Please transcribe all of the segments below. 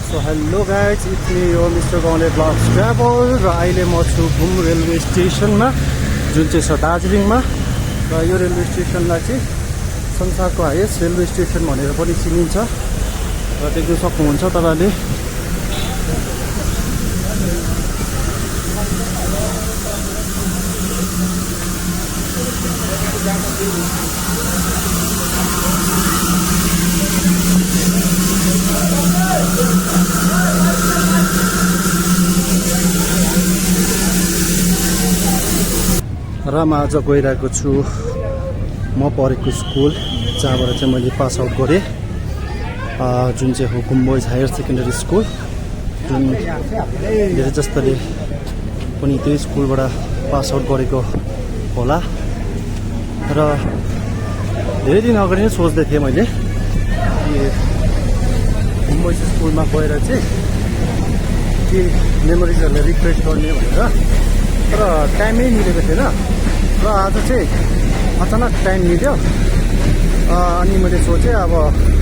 So hello guys, it's me your Mr. Gaunde Vlogs Travel र अहिले म छु घुम रेलवे स्टेसनमा जुन चाहिँ छ दार्जिलिङमा र यो रेलवे स्टेसनलाई चाहिँ संसारको हाइएस्ट रेलवे स्टेसन भनेर पनि चिनिन्छ र देख्न सक्नुहुन्छ तपाईले र म आज गइरहेको छु म पढेको स्कुल जहाँबाट चाहिँ मैले पास आउट गरेँ जुन चाहिँ हो घुम बोइज हायर सेकेन्डरी स्कुल जुन धेरै जस्तोले पनि त्यही स्कुलबाट पास आउट गरेको होला र धेरै दिन अगाडि नै सोच्दै थिएँ मैले कि घुम बोइज स्कुलमा गएर चाहिँ के मेमोरिजहरूलाई रिक्रिएट गर्ने भनेर तर टाइमै मिलेको थिएन र आज चाहिँ अचानक टाइम मिल्यो अनि मैले सोचेँ अब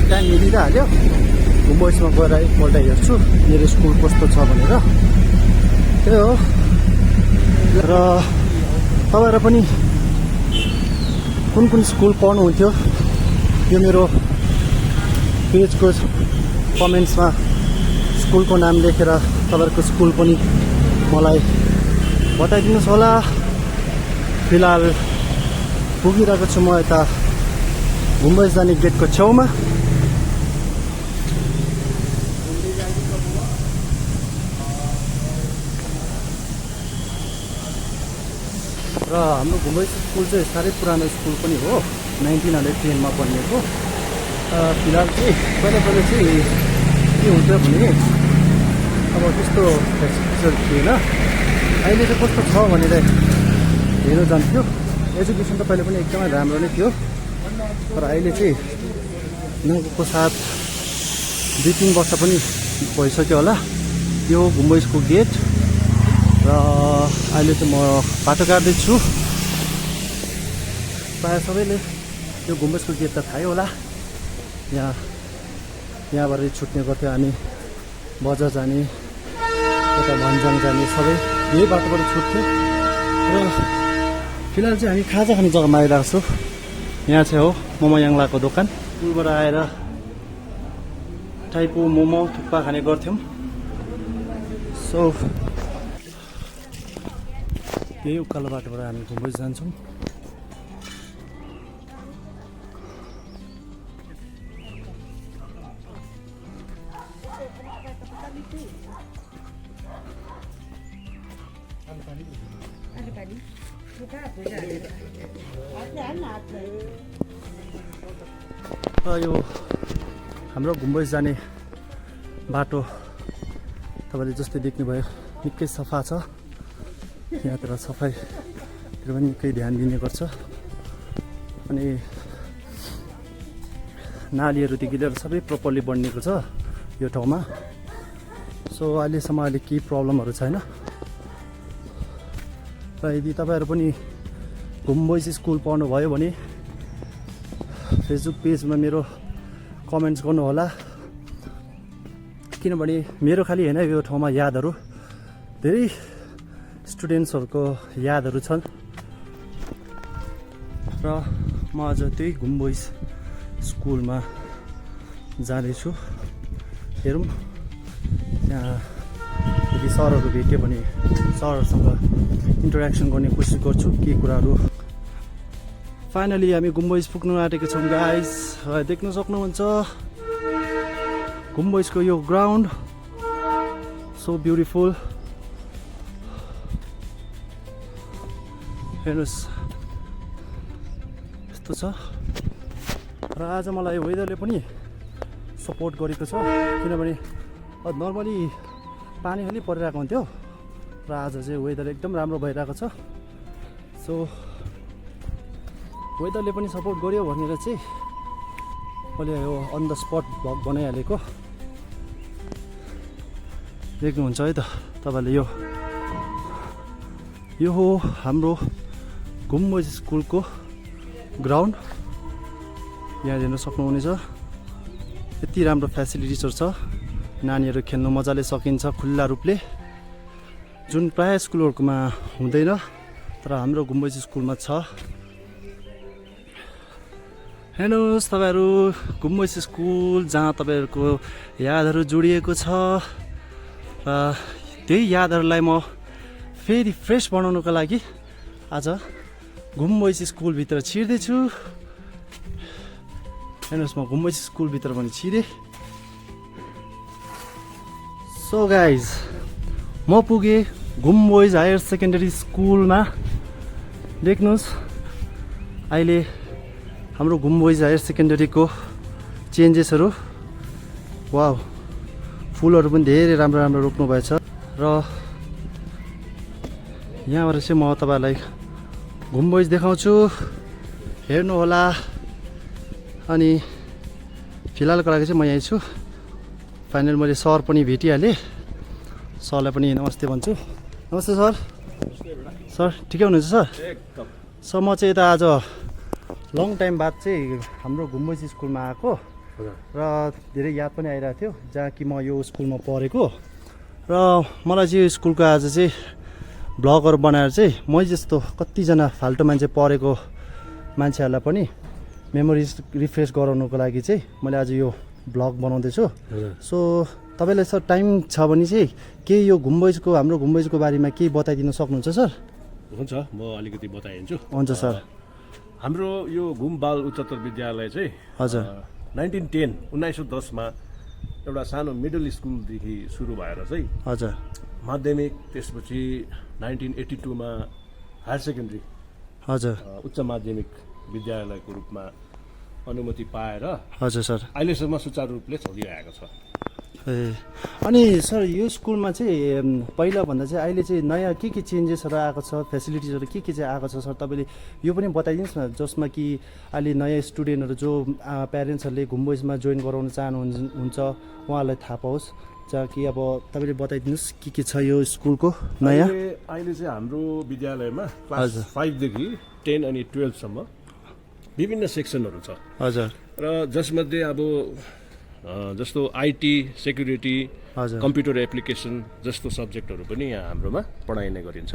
टाइम मिलिरहाल्यो घुम बोइजमा गएर एकपल्ट हेर्छु मेरो स्कुल कस्तो छ भनेर त्यही हो र तपाईँहरू पनि कुन कुन स्कुल पढ्नुहुन्थ्यो यो मेरो पेजको कमेन्ट्समा स्कुलको नाम लेखेर तपाईँहरूको स्कुल पनि मलाई बताइदिनुहोस् होला। फिलहाल पुगिरहेको छु म यता घुम बोइज जाने गेटको छेउमा र हाम्रो घुम बोइज स्कुल चाहिँ साह्रै पुरानो स्कुल पनि हो 1910 मा बनिएको। फिलहाल चाहिँ पहिला चाहिँ के हुन्थ्यो भने अब त्यस्तो फेसिलिटिजहरू थिएन अहिले चाहिँ कस्तो छ भनेर हेर्न जान्थ्यो। एजुकेसन त पहिले पनि एकदमै राम्रो नै थियो तर अहिले चाहिँ नगएको साथ 2-3 वर्ष पनि भइसक्यो होला। यो घुम बोइजको गेट र अहिले चाहिँ म बाटो काट्दैछु। प्रायः सबैले यो घुम बोइजको गेट त थाहै होला। यहाँबाट छुट्ने गर्थ्यो हामी बजार जाने यता भन्ज्याङ जाने सबै यही बाटोबाट छुट्थ्यो र फिलहाल चाहिँ हामी खाजा खाने जग्गामा आइरहेको छु। यहाँ चाहिँ हो मोमो याङलाको दोकान। स्कुलबाट आएर टाइपो मोमो थुक्पा खाने गर्थ्यौँ। सो यही उकालो बाटोबाट हामी घुम बोइज जान्छौँ। यो हाम्रो घुम बोइज जाने बाटो तपाईँले जस्तै देख्नुभयो निकै सफा छ। यहाँतिर सफाइतिर पनि निकै ध्यान दिने गर्छ अनि नालीहरूदेखि लिएर सबै प्रपरली बनिएको छ यो ठाउँमा। सो अहिलेसम्म केही प्रब्लमहरू छैन र यदि तपाईँहरू पनि घुम बोइज स्कुल पढ्नुभयो भने फेसबुक पेजमा मेरो कमेन्ट्स गर्नुहोला किनभने मेरो खालि होइन यो ठाउँमा यादहरू धेरै स्टुडेन्ट्सहरूको यादहरू छन् र म आज त्यही घुम बोइज स्कुलमा जाँदैछु। हेरौँ त्यहाँ यदि सरहरू भेट्यो भने सरहरूसँग इन्टरेक्सन गर्ने कोसिस गर्छु के कुराहरू। फाइनली हामी घुम बोइज पुग्नु आँटेको छौँ गाइस। देख्न सक्नुहुन्छ घुम बोइजको यो ग्राउन्ड सो ब्युटिफुल। हेर्नुहोस् यस्तो छ र आज मलाई वेदरले पनि सपोर्ट गरेको छ किनभने नर्मली पानी खालि परिरहेको हुन्थ्यो र आज चाहिँ वेदर एकदम राम्रो भइरहेको छ। सो वेदरले पनि सपोर्ट गर्यो भनेर चाहिँ मैले यो अन द स्पट भ्लग बनाइहालेको। देख्नुहुन्छ है त तपाईँले यो हो हाम्रो घुम बोइज स्कुलको ग्राउन्ड। यहाँ हेर्न सक्नुहुनेछ यति राम्रो फेसिलिटिजहरु छ नानीहरू खेल्नु मजाले सकिन्छ खुल्ला रूपले, जुन प्रायः स्कुलहरूकोमा हुँदैन तर हाम्रो गुम्बज स्कुलमा छ। हेर्नुहोस् तपाईँहरू, गुम्बज स्कुल जहाँ तपाईँहरूको यादहरू जोडिएको छ र त्यही यादहरूलाई म फेरि फ्रेस बनाउनुको लागि आज गुम्बज स्कुलभित्र छिर्दैछु। हेर्नुहोस्, म गुम्बज स्कुलभित्र पनि छिरेँ। सो गाइज, म पुगेँ गुम्बज हायर सेकेन्डरी स्कुलमा। देख्नुहोस् अहिले हाम्रो गुम्बज हायर सेकेन्डरीको चेन्जेसहरू। वाउ, फुलहरू पनि धेरै राम्रो राम्रो रोप्नु भएछ र यहाँबाट चाहिँ म तपाईँलाई गुम्बज देखाउँछु, हेर्नुहोला। अनि फिलहालको लागि चाहिँ म यहीँ छु। फाइनल मैले सर पनि भेटिहालेँ, सरलाई पनि नमस्ते भन्छु। नमस्ते सर। सर ठिकै हुनुहुन्छ सर? सर म चाहिँ यता आज लङ टाइम बाद चाहिँ हाम्रो गुम्बज स्कुलमा आएको र धेरै याद पनि आइरहेको थियो जहाँ कि म यो स्कुलमा पढेको। र मलाई चाहिँ यो स्कुलको आज चाहिँ भ्लगहरू बनाएर चाहिँ मै जस्तो कतिजना फाल्टो मान्छे पढेको मान्छेहरूलाई पनि मेमोरिज रिफ्रेस गराउनुको लागि चाहिँ मैले आज यो भ्लग बनाउँदैछु। सो तपाईँलाई सर टाइम छ भने चाहिँ केही यो गुम्बजको, हाम्रो गुम्बजको बारेमा केही बताइदिन सक्नुहुन्छ सर? हुन्छ, म अलिकति बताइदिन्छु। हुन्छ सर। हाम्रो यो घुम बाल उच्चतर विद्यालय चाहिँ हजुर 1910 मा एउटा सानो मिडल स्कुलदेखि सुरु भएर चाहिँ हजुर माध्यमिक, त्यसपछि 1982 मा हायर सेकेन्ड्री हजुर उच्च माध्यमिक विद्यालयको रूपमा अनुमति पाएर हजुर सर अहिलेसम्म सुचारू रूपले चलिरहेको छ। ए, अनि सर यो स्कुलमा चाहिँ पहिलाभन्दा चाहिँ अहिले चाहिँ नयाँ के चेन्जेसहरू आएको छ, फेसिलिटिजहरू के चाहिँ आएको छ सर? तपाईँले यो पनि बताइदिनुहोस् न, जसमा कि अहिले नयाँ स्टुडेन्टहरू जो प्यारेन्ट्सहरूले गुम्बजमा जोइन गराउन चाहनुहुन्छ उहाँहरूलाई थाहा पाओस्, जहाँ कि अब तपाईँले बताइदिनुहोस् के छ यो स्कुलको नयाँ। अहिले चाहिँ हाम्रो विद्यालयमा क्लास 5 देखि 10 अनि 12 सम्म विभिन्न सेक्सनहरू छ। हजुर। र जसमध्ये अब जस्तो आइटी, सेक्युरिटी, कम्प्युटर एप्लिकेसन जस्तो सब्जेक्टहरू पनि यहाँ हाम्रोमा पढाइने गरिन्छ।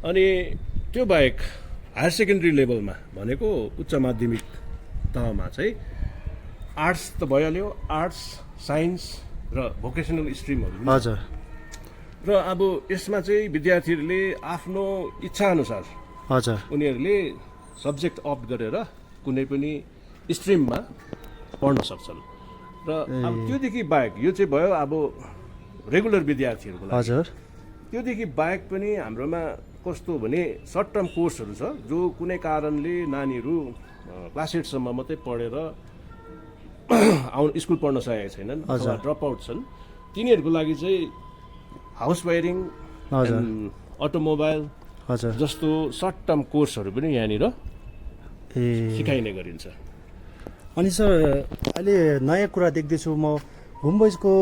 अनि त्यो बाहेक हायर सेकेन्ड्री लेभलमा भनेको उच्च माध्यमिक तहमा चाहिँ आर्ट्स त भइहाल्यो, आर्ट्स, साइन्स र भोकेसनल स्ट्रिमहरू। हजुर। र अब यसमा चाहिँ विद्यार्थीहरूले आफ्नो इच्छाअनुसार हजुर उनीहरूले सब्जेक्ट अप्ट गरेर कुनै पनि स्ट्रिममा पढ्न सक्छन्। र अब त्योदेखि बाहेक यो चाहिँ भयो अब रेगुलर विद्यार्थीहरूको लागि। हजुर। त्योदेखि बाहेक पनि हाम्रोमा कस्तो भने सर्ट टर्म कोर्सहरू छ, जो कुनै कारणले नानीहरू क्लास 8 सम्म मात्रै पढेर स्कुल पढ्न सकेका छैनन् अथवा ड्रप आउट छन्। तिनीहरूको लागि चाहिँ हाउस वायरिङ, अटोमोबाइल जस्तो सर्ट टर्म कोर्सहरू पनि यहाँनिर सिकाइने गरिन्छ। अनि सर अहिले नयाँ कुरा देख्दैछु म, गुम्बजको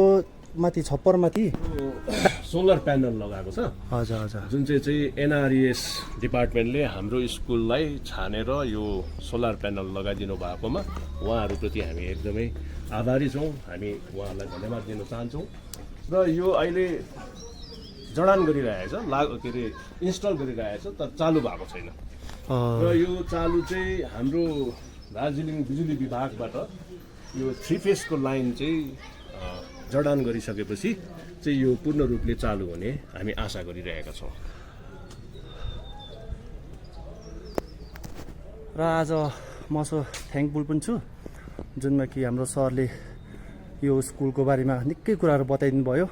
माथि छप्परमाथि सोलर प्यानल लगाएको छ। हजुर हजुर। जुन चाहिँ एनआरइएस डिपार्टमेन्टले हाम्रो स्कुललाई छानेर यो सोलर प्यानल लगाइदिनु भएकोमा उहाँहरूप्रति हामी एकदमै आभारी छौँ। हामी उहाँहरूलाई धन्यवाद दिन चाहन्छौँ। र यो अहिले जडान गरिरहेछ, के अरे इन्स्टल गरिरहेछ, तर चालु भएको छैन। र यो चालु चाहिँ हाम्रो दार्जिलिङ बिजुली विभागबाट यो 3 फेजको लाइन चाहिँ जडान गरिसकेपछि चाहिँ यो पूर्ण रूपले चालु हुने हामी आशा गरिरहेका छौँ। र आज म सो थ्याङ्कफुल पनि छु जुनमा कि हाम्रो सरले यो स्कुलको बारेमा निकै कुराहरू बताइदिनु भयो,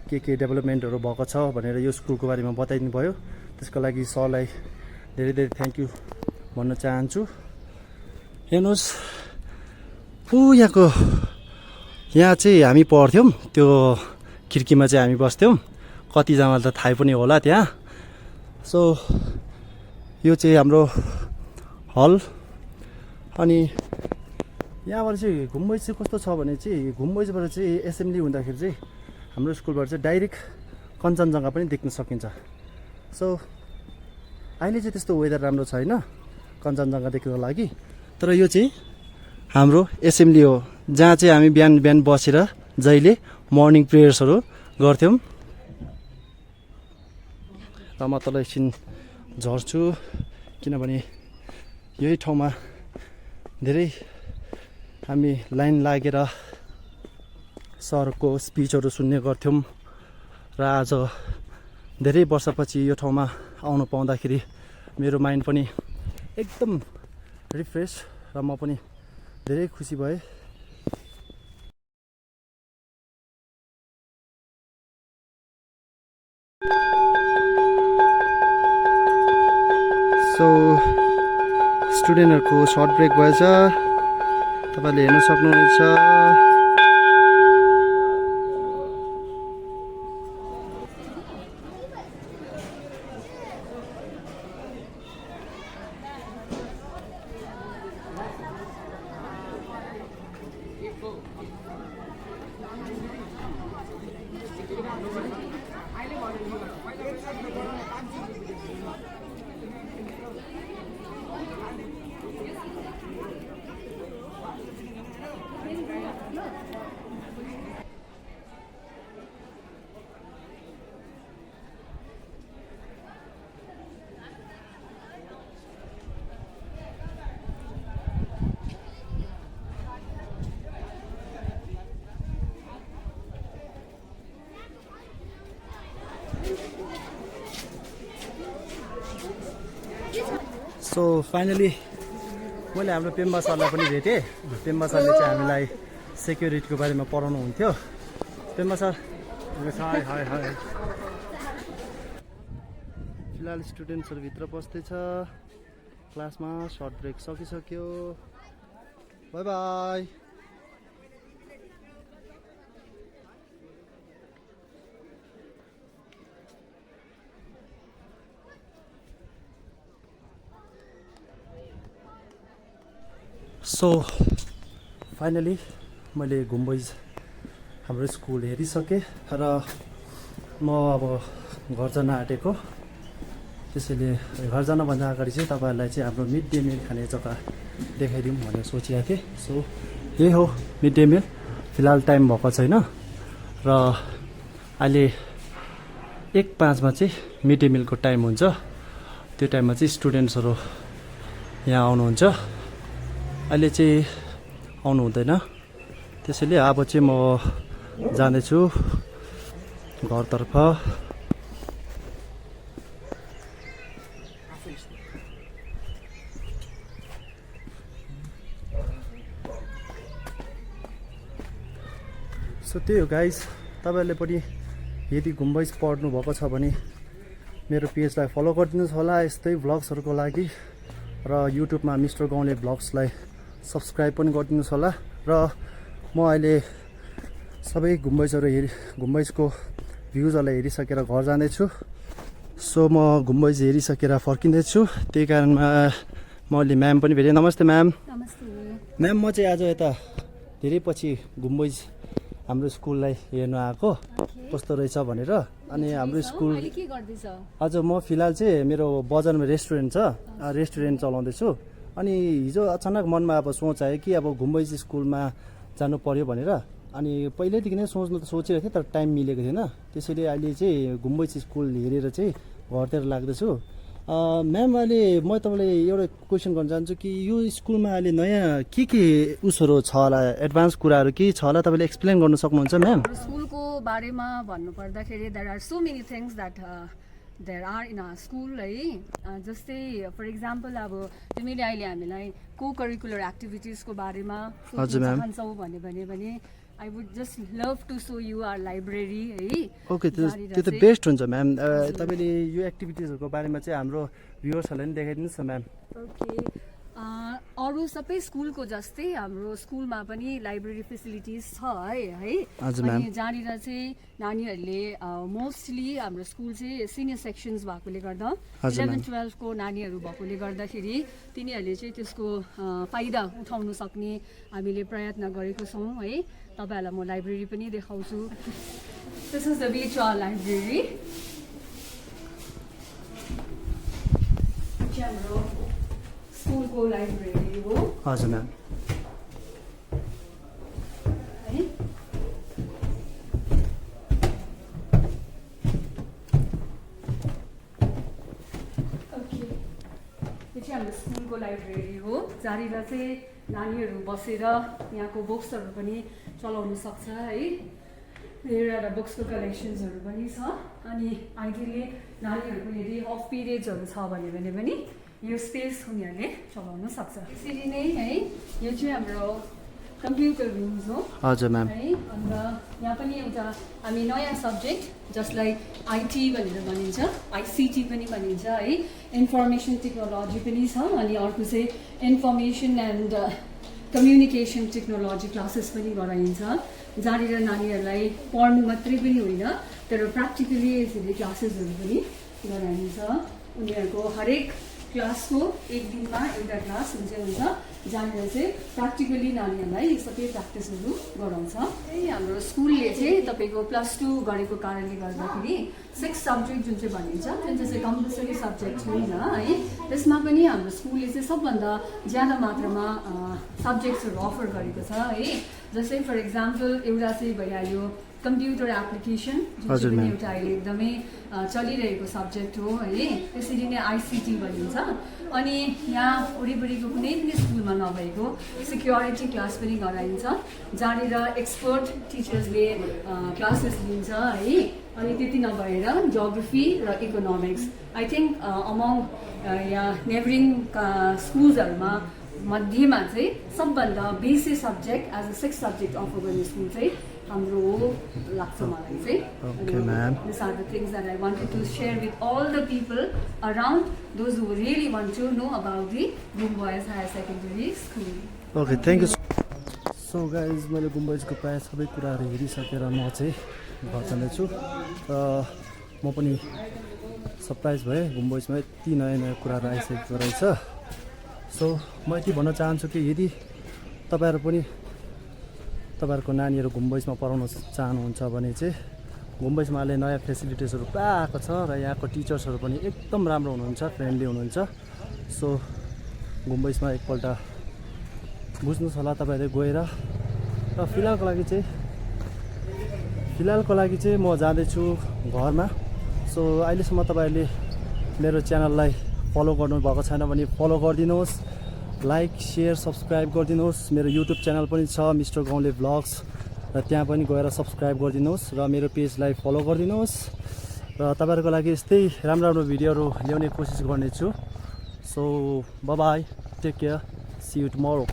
के डेभलपमेन्टहरू भएको छ भनेर यो स्कुलको बारेमा बताइदिनु भयो। त्यसको लागि सरलाई धेरै धेरै थ्याङ्क यू भन्न चाहन्छु। हेर्नुहोस्, यहाँ चाहिँ हामी पढ्थ्यौँ, त्यो खिड्कीमा चाहिँ हामी बस्थ्यौँ। कतिजनालाई त थाहै पनि होला त्यहाँ। सो यो चाहिँ हाम्रो हल। अनि यहाँबाट चाहिँ गुम्बज चाहिँ कस्तो छ भने चाहिँ गुम्बजबाट चाहिँ एसेम्ब्ली हुँदाखेरि चाहिँ हाम्रो स्कुलबाट चाहिँ डाइरेक्ट कञ्चनजङ्घा पनि देख्न सकिन्छ। सो अहिले चाहिँ त्यस्तो वेदर राम्रो छैन कञ्चनजङ्घा देख्नको लागि, तर यो चाहिँ हाम्रो एसेम्ब्ली हो जहाँ चाहिँ हामी बिहान बसेर जहिले मर्निङ प्रेयर्सहरू गर्थ्यौँ। र म तल एकछिन झर्छु किनभने यही ठाउँमा धेरै हामी लाइन लागेर सरको स्पिचहरू सुन्ने गर्थ्यौँ। र आज धेरै वर्षपछि यो ठाउँमा आउनु पाउँदाखेरि मेरो माइन्ड पनि एकदम रिफ्रेस र म पनि धेरै खुसी भएँ। सो स्टुडेन्टहरूको सर्ट ब्रेक भएछ, तपाईँले हेर्न सक्नुहुनेछ। सो फाइनली मैले हाम्रो पेम्बा सरलाई पनि भेटेँ। पेम्बा सरले चाहिँ हामीलाई सेक्युरिटीको बारेमा पढाउनु हुन्थ्यो। पेम्बा सर, फिलहाल स्टुडेन्ट्सहरू भित्र बस्दैछ। क्लासमा सर्ट ब्रेक सकिसक्यो। By by. सो फाइनली मैले घुमबोइज हाम्रो स्कुल हेरिसकेँ र म अब घर जान आँटेको। त्यसैले घर जानभन्दा अगाडि चाहिँ तपाईँहरूलाई चाहिँ हाम्रो मिड डे मिल खाने जग्गा देखाइदिउँ भनेर सोचिरहेको थिएँ। सो यही हो मिड डे मिल। फिलहाल टाइम भएको छैन र अहिले 1:05 चाहिँ मिड डे मिलको टाइम हुन्छ। त्यो टाइममा चाहिँ स्टुडेन्ट्सहरू यहाँ आउनुहुन्छ। अहिले चाहिँ आउनु हुँदैन। त्यसैले अब चाहिँ म जाँदैछु घरतर्फ। सो त्यही हो गाइस, तपाईँहरूले पनि यदि घुमबोइज पढ्नु भएको छ भने मेरो पेजलाई फलो गरिदिनुहोस् होला यस्तै भ्लग्सहरूको लागि। र युट्युबमा मिस्टर गाउँले भ्लग्सलाई सब्सक्राइब पनि गरिदिनुहोस् होला। र म अहिले सबै घुमबोइजको भ्युजहरूलाई हेरिसकेर घर जाँदैछु। सो म घुमबोइज हेरिसकेर फर्किँदैछु। त्यही कारणमा म अहिले म्याम पनि भेटेँ। नमस्ते म्याम। म्याम, म चाहिँ आज यता धेरै पछि घुमबोइज हाम्रो स्कुललाई हेर्नु आएको कस्तो रहेछ भनेर। अनि हाम्रो स्कुल हजुर, म फिलहाल चाहिँ मेरो बजारमा रेस्टुरेन्ट छ, रेस्टुरेन्ट चलाउँदैछु। अनि हिजो अचानक मनमा अब सोच आयो कि अब घुमबोइज स्कुलमा जानु पर्यो भनेर। अनि पहिल्यैदेखि नै सोच्नु त सोचिरहेको थिएँ, तर टाइम मिलेको थिएन। त्यसैले अहिले चाहिँ घुमबोइज स्कुल हेरेर चाहिँ घरतिर लाग्दैछु। म्याम, अहिले म तपाईँलाई एउटा क्वेसन गर्न चाहन्छु कि यो स्कुलमा अहिले नयाँ के उसहरू छ होला, एडभान्स कुराहरू के छ होला, तपाईँले एक्सप्लेन गर्न सक्नुहुन्छ म्याम? स्कुलको बारेमा भन्नुपर्दाखेरि there are so many things that there are in a school है। जस्तै फर इक्जाम्पल अब तिमीले अहिले हामीलाई को करिकुलर एक्टिभिटिजको बारेमा चाहन्छौ भने I would just love to show you our library है। ओके, त्यो त बेस्ट हुन्छ म्याम। तपाईँले यो एक्टिभिटिजहरूको बारेमा चाहिँ हाम्रो भ्युअर्सहरूलाई पनि देखाइदिनुहोस् न म्याम। ओके, अरू सबै स्कुलको जस्तै हाम्रो स्कुलमा पनि लाइब्रेरी फेसिलिटिज छ है। अनि जहाँनिर चाहिँ नानीहरूले मोस्टली हाम्रो स्कुल चाहिँ सिनियर सेक्सन्स भएकोले गर्दा 11-12 को नानीहरू भएकोले गर्दाखेरि तिनीहरूले चाहिँ त्यसको फाइदा उठाउन सक्ने हामीले प्रयत्न गरेको छौँ है। तपाईँहरूलाई म लाइब्रेरी पनि देखाउँछु। This is the way to our library. हाम्रो स्कुलको लाइब्रेरी हो। हजुर म्याम। हाम्रो स्कुलको लाइब्रेरी हो जहाँनिर चाहिँ नानीहरू बसेर यहाँको बुक्सहरू पनि चलाउन सक्छ है। धेरैवटा बुक्सको कलेक्सन्सहरू पनि छ। अनि आइडियली नानीहरूको यदि अफ पिरियड्सहरू छ भने पनि यो स्पेस उनीहरूले चलाउन सक्छ। यसरी नै है यो चाहिँ हाम्रो कम्प्युटर रुम्स हो। हजुर म्याम। है अन्त यहाँ पनि एउटा हामी नयाँ सब्जेक्ट जसलाई आइटी भनेर भनिन्छ, आइसिटी पनि भनिन्छ है, इन्फर्मेसन टेक्नोलोजी पनि छ। अनि अर्को चाहिँ information and communication technology classes पनि गराइन्छ जहाँनिर नानीहरूलाई पढ्नु मात्रै पनि होइन तर प्र्याक्टिकली यसरी क्लासेसहरू पनि गराइन्छ। उनीहरूको हरेक क्लासको एक दिनमा एउटा क्लास हुन्छ जहाँनिर चाहिँ प्र्याक्टिकली नानीहरूलाई सबै प्र्याक्टिसहरू गराउँछ। हाम्रो स्कुलले चाहिँ तपाईँको +2 गरेको कारणले गर्दाखेरि 6 सब्जेक्ट जुन चाहिँ भनिन्छ जुन चाहिँ कम्पलसरी सब्जेक्ट होइन है, त्यसमा पनि हाम्रो स्कुलले चाहिँ सबभन्दा ज्यादा मात्रामा सब्जेक्ट्सहरू अफर गरेको छ है। जस्तै फर इक्जाम्पल एउटा चाहिँ भइहाल्यो कम्प्युटर एप्लिकेसन जुन चाहिँ पनि एउटा अहिले एकदमै चलिरहेको सब्जेक्ट हो है। त्यसरी नै आइसिटी भनिन्छ। अनि यहाँ वरिपरिको कुनै पनि स्कुलमा नभएको सिक्योरिटी क्लास पनि गराइन्छ जहाँनिर एक्सपर्ट टिचर्सले क्लासेस लिन्छ है। अनि त्यति नभएर जियोग्राफी र इकोनोमिक्स आई थिङ्क अमङ यहाँ नेबरिङ स्कुल्सहरूमा मध्येमा चाहिँ सबभन्दा बेसी subject as a 6 subject offer गर्ने स्कुल चाहिँ हाम्रो हो लाग्छ मलाई चाहिँ। Okay, ma'am. These are the things that I wanted to share with all the people around, those who really want to know about the Boom Boys Higher Secondary School. Okay thank you. So guys मैले गुम्बजको प्रायः सबै कुराहरू हेरिसकेर म चाहिँ घर जाँदैछु। म पनि सरप्राइज भएँ, गुम्बजमा यति नयाँ नयाँ कुराहरू आइसकेको रहेछ। सो म यति भन्न चाहन्छु कि यदि तपाईँहरूको नानीहरू गुम्बजमा पढाउन चाहनुहुन्छ भने चाहिँ गुम्बजमा अहिले नयाँ फेसिलिटिजहरू पुरा आएको छ र यहाँको टिचर्सहरू पनि एकदम राम्रो हुनुहुन्छ, फ्रेन्डली हुनुहुन्छ। सो गुम्बजमा एकपल्ट बुझ्नुहोस् होला तपाईँहरूले गएर। र फिलहालको लागि चाहिँ म जाँदैछु घरमा। सो अहिलेसम्म तपाईँहरूले मेरो च्यानललाई फलो गर्नुभएको छैन भने फलो गरिदिनुहोस्, लाइक सेयर सब्सक्राइब गरिदिनुहोस्। मेरो युट्युब च्यानल पनि छ मिस्टर गाउँले भ्लग्स, र त्यहाँ पनि गएर सब्सक्राइब गरिदिनुहोस् र मेरो पेजलाई फलो गरिदिनुहोस्। र तपाईँहरूको लागि यस्तै राम्रो राम्रो भिडियोहरू ल्याउने कोसिस गर्नेछु। So bye bye, take care, see you tomorrow.